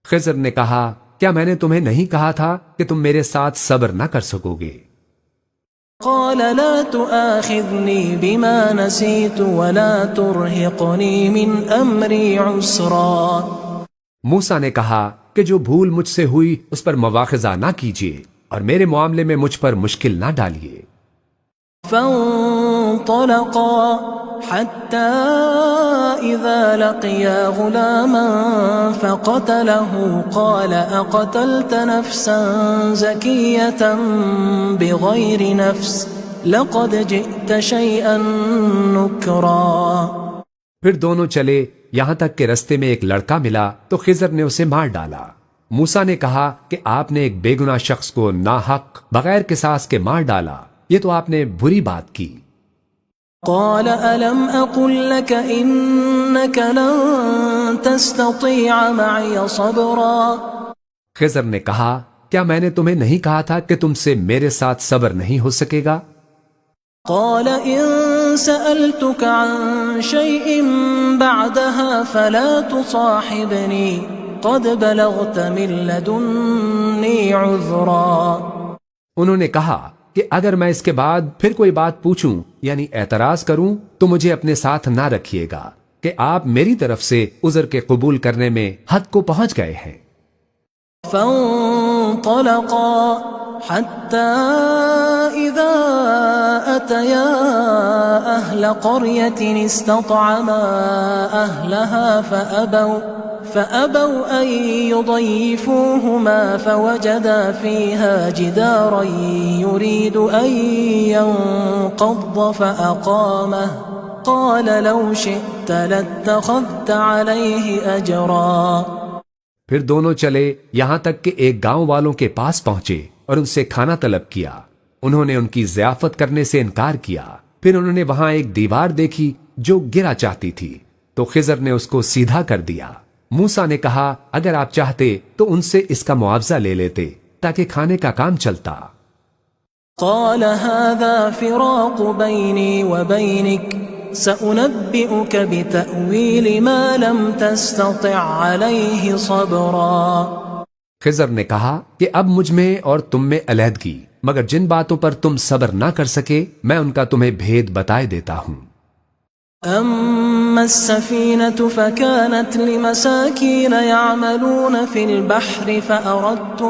خضر نے کہا کیا میں نے تمہیں نہیں کہا تھا کہ تم میرے ساتھ صبر نہ کر سکو گے؟
قال لا تؤاخذني بما نسيت ولا ترهقني من أمري عسرا
موسیٰ نے کہا کہ جو بھول مجھ سے ہوئی اس پر مواخذہ نہ کیجیے اور میرے معاملے میں مجھ پر مشکل نہ ڈالیے۔
فانطلقا حتى إذا لقيا غلاما فقتله قال أقتلت نفسا زكية بغير نفس لقد جئت شيئا نكرا
پھر دونوں چلے یہاں تک کہ رستے میں ایک لڑکا ملا تو خضر نے اسے مار ڈالا۔ موسیٰ نے کہا کہ آپ نے ایک بے گناہ شخص کو ناحق بغیر قصاص کے مار ڈالا، یہ تو آپ نے بری بات کی۔
قال ألم أقل لك إنك لن تستطيع معي صبرا
خضر نے کہا کیا میں نے تمہیں نہیں کہا تھا کہ تم سے میرے ساتھ صبر نہیں ہو سکے گا؟
قال إن سألتك عن شيء بعدها فلا تصاحبني قد بلغت من لدني عذرا
انہوں نے کہا کہ اگر میں اس کے بعد پھر کوئی بات پوچھوں یعنی اعتراض کروں تو مجھے اپنے ساتھ نہ رکھیے گا کہ آپ میری طرف سے عذر کے قبول کرنے میں حد کو پہنچ گئے ہیں۔
فانطلقا حتى إذا أتيا أهل قرية استطعما أهلها فأبوا أن يضيفوهما فوجدا فيها جدارا يريد أن ينقض فأقامه قال لو شئت لاتخذت عليه أجرا
پھر دونوں چلے یہاں تک کہ ایک گاؤں والوں کے پاس پہنچے اور ان سے کھانا طلب کیا۔ انہوں نے ان کی ضیافت کرنے سے انکار کیا۔ پھر انہوں نے وہاں ایک دیوار دیکھی جو گرا چاہتی تھی تو خضر نے اس کو سیدھا کر دیا۔ موسیٰ نے کہا اگر آپ چاہتے تو ان سے اس کا معاوضہ لے لیتے تاکہ کھانے کا کام چلتا۔
قال هذا فراق بيني وبينك سأنبئك بتأويل ما لم تستطع عليه صبرا
خضر نے کہا کہ اب مجھ میں اور تم میں علیحدگی، مگر جن باتوں پر تم صبر نہ کر سکے میں ان کا تمہیں بھید بتائے دیتا ہوں۔
أما السفينة فكانت لمساكين يعملون في البحر فأردت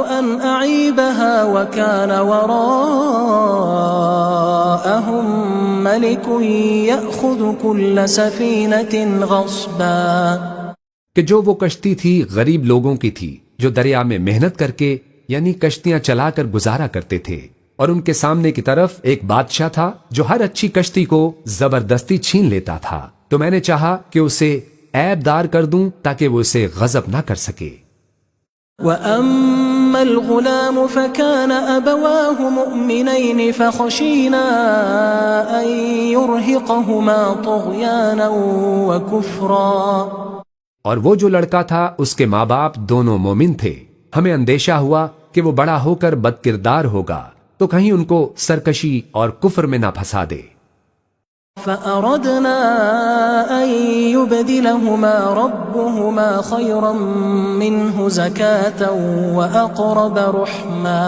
أن أعيبها وكان وراءهم ملك يأخذ كل سفينة غصبا
کہ جو وہ کشتی تھی غریب لوگوں کی تھی جو دریا میں محنت کر کے یعنی کشتیاں چلا کر گزارا کرتے تھے، اور ان کے سامنے کی طرف ایک بادشاہ تھا جو ہر اچھی کشتی کو زبردستی چھین لیتا تھا، تو میں نے چاہا کہ اسے عیب دار کر دوں تاکہ وہ اسے غضب نہ کر سکے۔
وَأَمَّا فأما الغلام فكان أبواه مؤمنين فخشينا أن يرهقهما طغيانا وكفرا.
اور وہ جو لڑکا تھا اس کے ماں باپ دونوں مومن تھے، ہمیں اندیشہ ہوا کہ وہ بڑا ہو کر بد کردار ہوگا تو کہیں ان کو سرکشی اور کفر میں نہ پھنسا دے.
فأردنا أن يبدلهما ربهما خيرا منه زكاة وأقرب رحما.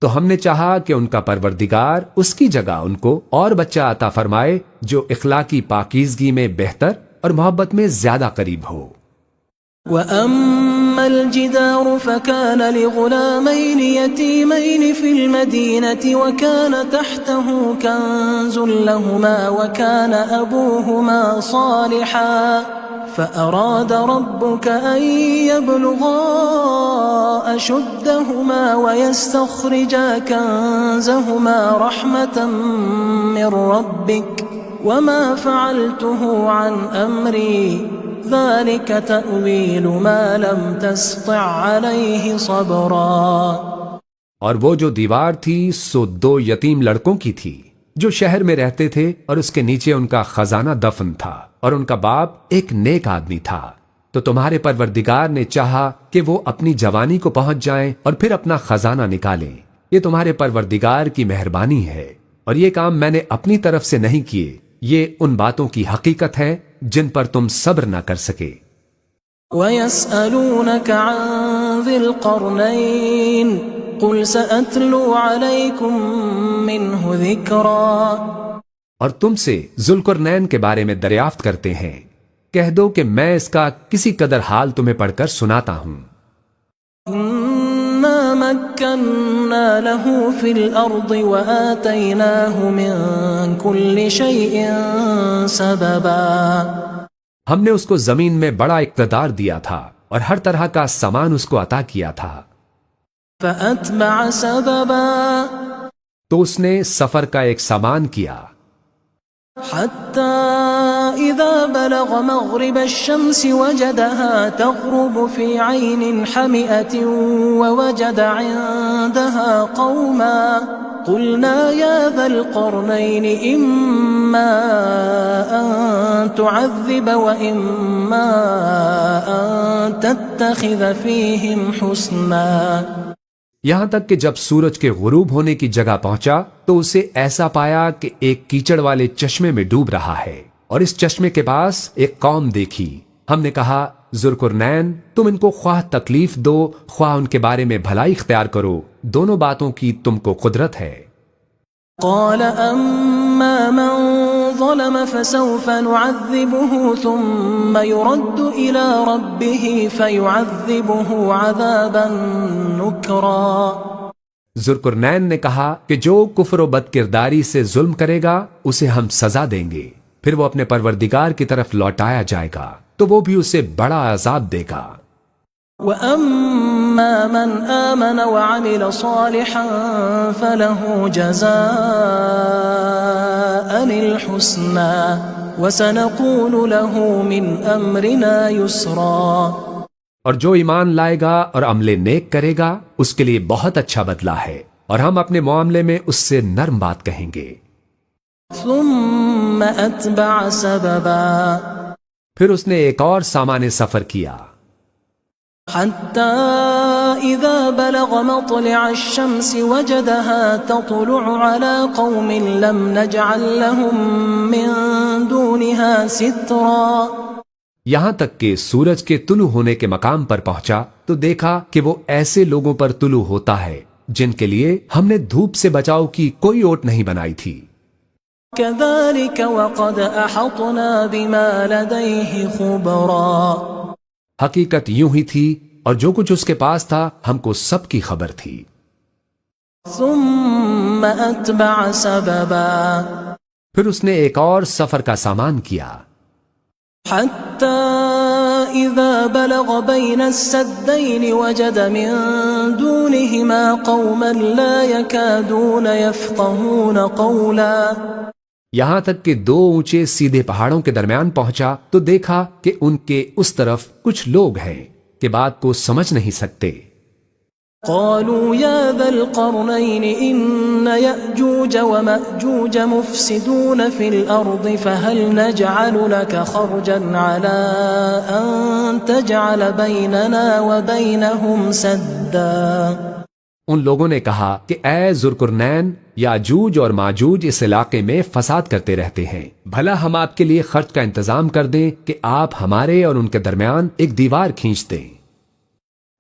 تو ہم نے چاہا کہ ان کا پروردگار اس کی جگہ ان کو اور بچہ عطا فرمائے جو اخلاقی پاکیزگی میں بہتر اور محبت میں زیادہ قریب ہو.
وأما الجدار فكان لغلامين يتيمين في المدينة وكان تحته كنز لهما وكان أبوهما صالحا فأراد ربك أن يبلغا أشدهما ويستخرجا كنزهما رحمة من ربك وما فعلته عن أمري ذلك تأويل ما لم تستطع عليه صبرا.
اور وہ جو دیوار تھی سو 2 یتیم لڑکوں کی تھی جو شہر میں رہتے تھے اور اس کے نیچے ان کا خزانہ دفن تھا اور ان کا باپ ایک نیک آدمی تھا. تو تمہارے پروردگار نے چاہا کہ وہ اپنی جوانی کو پہنچ جائیں اور پھر اپنا خزانہ نکالیں. یہ تمہارے پروردگار کی مہربانی ہے اور یہ کام میں نے اپنی طرف سے نہیں کیے. یہ ان باتوں کی حقیقت ہے جن پر تم صبر نہ کر سکے.
وَيَسْأَلُونَكَ عَنْ ذِي الْقَرْنَيْنِ قُلْ سَأَتْلُو عَلَيْكُمْ مِنْهُ ذِكْرًا.
اور تم سے ذوالقرنین کے بارے میں دریافت کرتے ہیں، کہہ دو کہ میں اس کا کسی قدر حال تمہیں پڑھ کر سناتا ہوں.
إِنَّا مَكَّنَّا لَهُ فِي الْأَرْضِ وَآتَيْنَاهُ مِنْ كُلِّ شَيْءٍ سَبَبًا.
ہم نے اس کو زمین میں بڑا اقتدار دیا تھا اور ہر طرح کا سامان اس کو عطا کیا تھا.
فَأَتْبَعَ سَبَبًا.
تو اس نے سفر کا ایک سامان کیا.
حتى إذا بلغ مغرب الشمس وجدها تغرب في عين حمئة ووجد عندها قوما قلنا يا ذا القرنين إما أن تعذب وإما أن تتخذ فيهم حسنا.
یہاں تک کہ جب سورج کے غروب ہونے کی جگہ پہنچا تو اسے ایسا پایا کہ ایک کیچڑ والے چشمے میں ڈوب رہا ہے اور اس چشمے کے پاس ایک قوم دیکھی. ہم نے کہا ذوالقرنین تم ان کو خواہ تکلیف دو خواہ ان کے بارے میں بھلائی اختیار کرو، دونوں باتوں کی تم کو قدرت ہے.
قال أما من ظلم فسوف نعذبه ثم يرد إلى ربه فيعذبه عذابا نكرا.
ذوالقرنین نے کہا کہ جو کفر و بد کرداری سے ظلم کرے گا اسے ہم سزا دیں گے، پھر وہ اپنے پروردگار کی طرف لوٹایا جائے گا تو وہ بھی اسے بڑا عذاب دے گا.
وَأَمَّا مَنْ آمَنَ وَعَمِلَ صَالِحًا فَلَهُ جَزَاءً الْحُسْنَى وَسَنَقُولُ لَهُ مِنْ أَمْرِنَا يُسْرًا.
اور جو ایمان لائے گا اور عمل نیک کرے گا اس کے لیے بہت اچھا بدلہ ہے اور ہم اپنے معاملے میں اس سے نرم بات کہیں گے.
ثُمَّ أَتْبَعَ سَبَبًا.
پھر اس نے ایک اور سامان سفر کیا.
حتى إذا بلغ مطلع الشمس وجدها تطلع على قوم لم نجعل لهم من دونها سترا.
یہاں تک کہ سورج کے طلوع ہونے کے مقام پر پہنچا تو دیکھا کہ وہ ایسے لوگوں پر طلوع ہوتا ہے جن کے لیے ہم نے دھوپ سے بچاؤ کی کوئی اوٹ نہیں بنائی تھی.
كذلك وقد أحطنا بما لديه خبرا.
حقیقت یوں ہی تھی اور جو کچھ اس کے پاس تھا ہم کو سب کی خبر تھی.
ثم أتبع سببا.
پھر اس نے ایک اور سفر کا سامان کیا.
حتى إذا بلغ بين السدين وجد من دونهما قوما لا يكادون يفقهون قولا.
یہاں تک کہ 2 اونچے سیدھے پہاڑوں کے درمیان پہنچا تو دیکھا کہ ان کے اس طرف کچھ لوگ ہیں کہ بات کو سمجھ نہیں سکتے.
قالوا يا ذا القرنين إن يأجوج ومأجوج مفسدون في الأرض فهل نجعل لك خرجا على أن تجعل بيننا وبينهم سدا؟
ان لوگوں نے کہا کہ اے ذوالقرنین، یاجوج اور ماجوج اس علاقے میں فساد کرتے رہتے ہیں، بھلا ہم آپ کے لیے خرچ کا انتظام کر دیں کہ آپ ہمارے اور ان کے درمیان ایک دیوار کھینچ دیں۔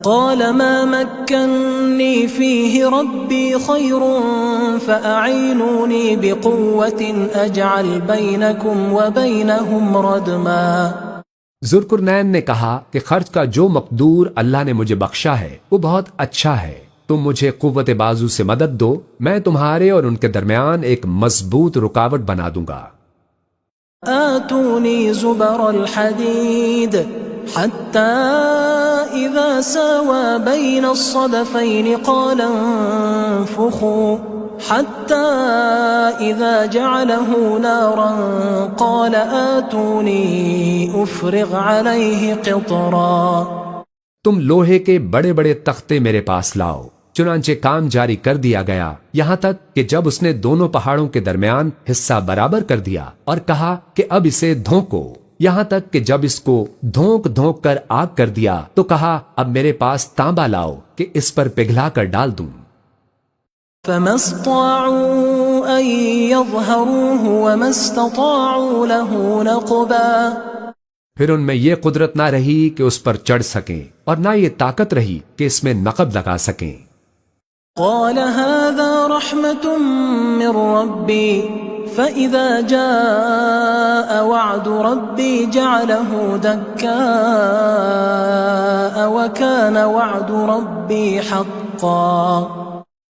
قال ما مكنني فيه ربي خير فأعينوني بقوة أجعل بينكم وبينهم ردما۔
ذوالقرنین نے کہا کہ خرچ کا جو مقدور اللہ نے مجھے بخشا ہے وہ بہت اچھا ہے، تم مجھے قوت بازو سے مدد دو، میں تمہارے اور ان کے درمیان ایک مضبوط رکاوٹ بنا دوں گا۔
آتوني زبر الحديد حتى إذا ساوى بين الصدفين قال انفخوا حتى إذا جعله نارا قال آتوني أفرغ عليه قطرا۔
تم لوہے کے بڑے بڑے تختے میرے پاس لاؤ۔ چنانچہ کام جاری کر دیا گیا، یہاں تک کہ جب اس نے دونوں پہاڑوں کے درمیان حصہ برابر کر دیا اور کہا کہ اب اسے دھونکو، یہاں تک کہ جب اس کو دھونک دھونک کر آگ کر دیا تو کہا اب میرے پاس تانبا لاؤ کہ اس پر پگھلا کر ڈال دوں۔
فما استطاعوا أن يظهروه وما استطاعوا له نقبا۔
پھر ان میں یہ قدرت نہ رہی کہ اس پر چڑھ سکیں اور نہ یہ طاقت رہی کہ اس میں نقب لگا سکیں۔
قال هذا رحمة من ربي فإذا جاء وعد ربي جعله دكاء وكان وعد ربي حقا۔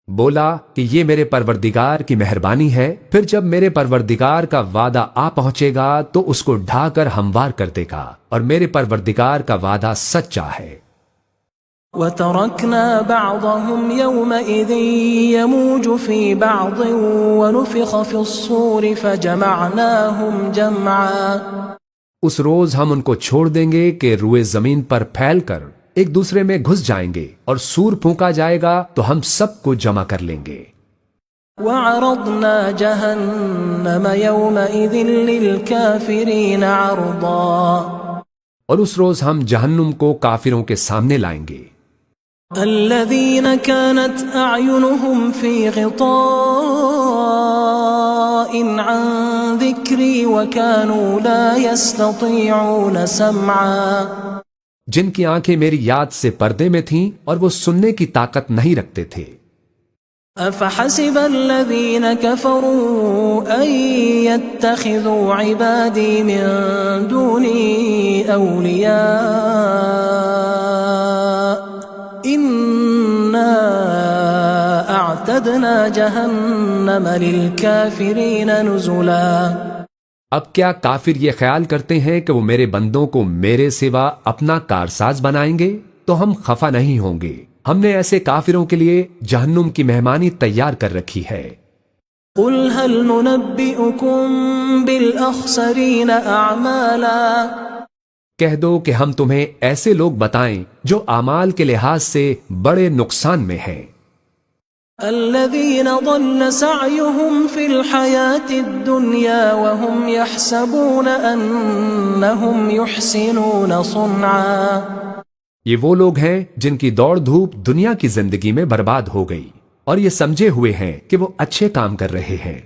بولا کہ یہ میرے پروردگار کی مہربانی ہے، پھر جب میرے پروردگار کا وعدہ آ پہنچے گا تو اس کو ڈھا کر ہموار کر دے گا، اور میرے پروردگار کا وعدہ سچا ہے۔
وَتَرَكْنَا بَعْضَهُمْ يَوْمَئِذٍ يَمُوجُ فِي بَعْضٍ وَنُفِخَ فِي الصُّورِ فَجَمَعْنَاهُمْ جَمْعًا۔
اس روز ہم ان کو چھوڑ دیں گے کہ روئے زمین پر پھیل کر ایک دوسرے میں گھس جائیں گے، اور سور پھونکا جائے گا تو ہم سب کو جمع کر لیں گے۔
وَعَرَضْنَا جَهَنَّمَ يَوْمَئِذٍ لِلْكَافِرِينَ عَرْضًا۔
اور اس روز ہم جہنم کو کافروں کے سامنے لائیں گے۔
الَّذِينَ كَانَتْ أَعْيُنُهُمْ فِي غِطَاءٍ عَنْ ذِكْرِي وَكَانُوا لَا يَسْتَطِيعُونَ سَمْعًا۔
جن کی آنکھیں میری یاد سے پردے میں تھیں اور وہ سننے کی طاقت نہیں رکھتے تھے۔
أَفَحَسِبَ الَّذِينَ كَفَرُوا أَن يَتَّخِذُوا عِبَادِي مِن دُونِي أَوْلِيَاءَ إِنَّا أَعْتَدْنَا جَهَنَّمَ لِلْكَافِرِينَ نُزُلًا۔
اب کیا کافر یہ خیال کرتے ہیں کہ وہ میرے بندوں کو میرے سوا اپنا کارساز بنائیں گے؟ تو ہم خفا نہیں ہوں گے، ہم نے ایسے کافروں کے لیے جہنم کی مہمانی تیار کر رکھی ہے۔
قُلْ هَلْ نُنَبِّئُكُمْ بِالْأَخْسَرِينَ أَعْمَالًا۔
کہہ دو کہ ہم تمہیں ایسے لوگ بتائیں جو اعمال کے لحاظ سے بڑے نقصان میں ہیں۔
الذين ضل سعيهم في الحياة الدنيا وهم يحسبون أنهم يحسنون صنعا۔
یہ وہ لوگ ہیں جن کی دوڑ دھوپ دنیا کی زندگی میں برباد ہو گئی اور یہ سمجھے ہوئے ہیں کہ وہ اچھے کام کر رہے ہیں۔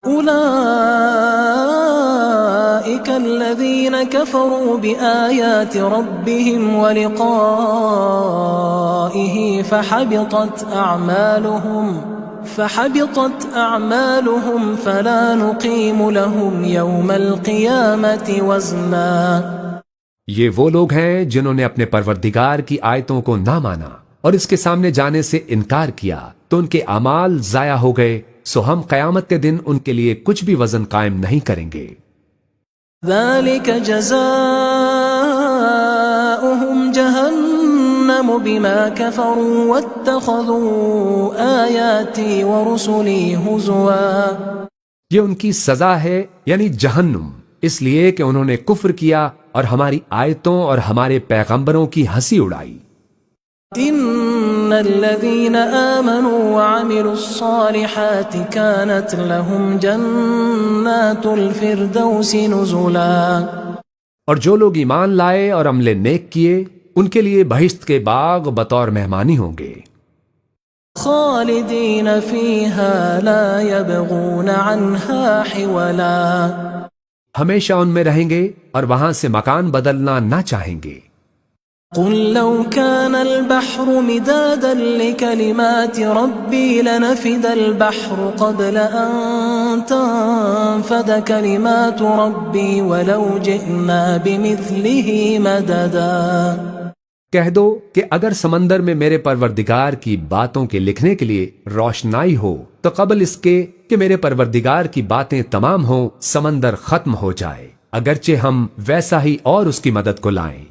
أولئك الذين كفروا بآيات ربهم ولقائه فحبطت أعمالهم فلا نقيم لهم يوم القيامة وزنا۔
یہ وہ لوگ ہیں جنہوں نے اپنے پروردگار کی آیتوں کو نہ مانا اور اس کے سامنے جانے سے انکار کیا تو ان کے اعمال ضائع ہو گئے، سو ہم قیامت کے دن ان کے لیے کچھ بھی وزن قائم نہیں کریں گے۔
ذلك جزاؤهم جهنم بما كفروا واتخذوا آياتي ورسلي هزوا۔
یہ ان کی سزا ہے، یعنی جہنم، اس لیے کہ انہوں نے کفر کیا اور ہماری آیتوں اور ہمارے پیغمبروں کی ہنسی اڑائی۔
ان إن الذين آمنوا وعملوا الصالحات كانت لهم جنات الفردوس نزلا۔
اور جو لوگ ایمان لائے اور عمل نیک کیے ان کے لیے بہشت کے باغ بطور مہمانی ہوں گے،
خالدين فيها لا يبغون عنها حولا۔
ہمیشہ ان میں رہیں گے اور وہاں سے مکان بدلنا نہ چاہیں گے۔
قل لو كان البحر مدادا لكلمات ربي لنفد البحر قبل أن تنفد كلمات ربي ولو جئنا بمثله مددا۔
کہہ دو کہ اگر سمندر میں میرے پروردگار کی باتوں کے لکھنے کے لیے روشنائی ہو تو قبل اس کے کہ میرے پروردگار کی باتیں تمام ہوں سمندر ختم ہو جائے، اگرچہ ہم ویسا ہی اور اس کی مدد کو لائیں۔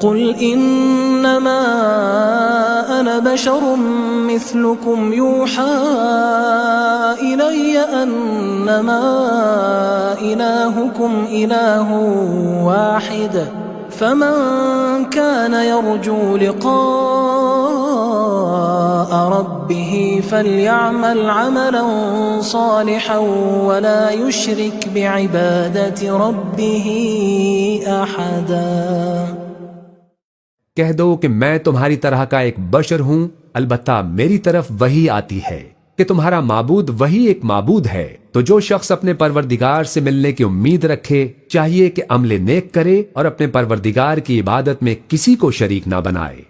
قل انما انا بشر مثلكم يوحى الي انما الهكم اله واحد فمن كان يرجو لقاء ربه فليعمل عملا صالحا ولا يشرك بعبادة ربه احدا۔
کہہ دو کہ میں تمہاری طرح کا ایک بشر ہوں، البتہ میری طرف وحی آتی ہے کہ تمہارا معبود وہی ایک معبود ہے، تو جو شخص اپنے پروردگار سے ملنے کی امید رکھے چاہیے کہ عمل نیک کرے اور اپنے پروردگار کی عبادت میں کسی کو شریک نہ بنائے۔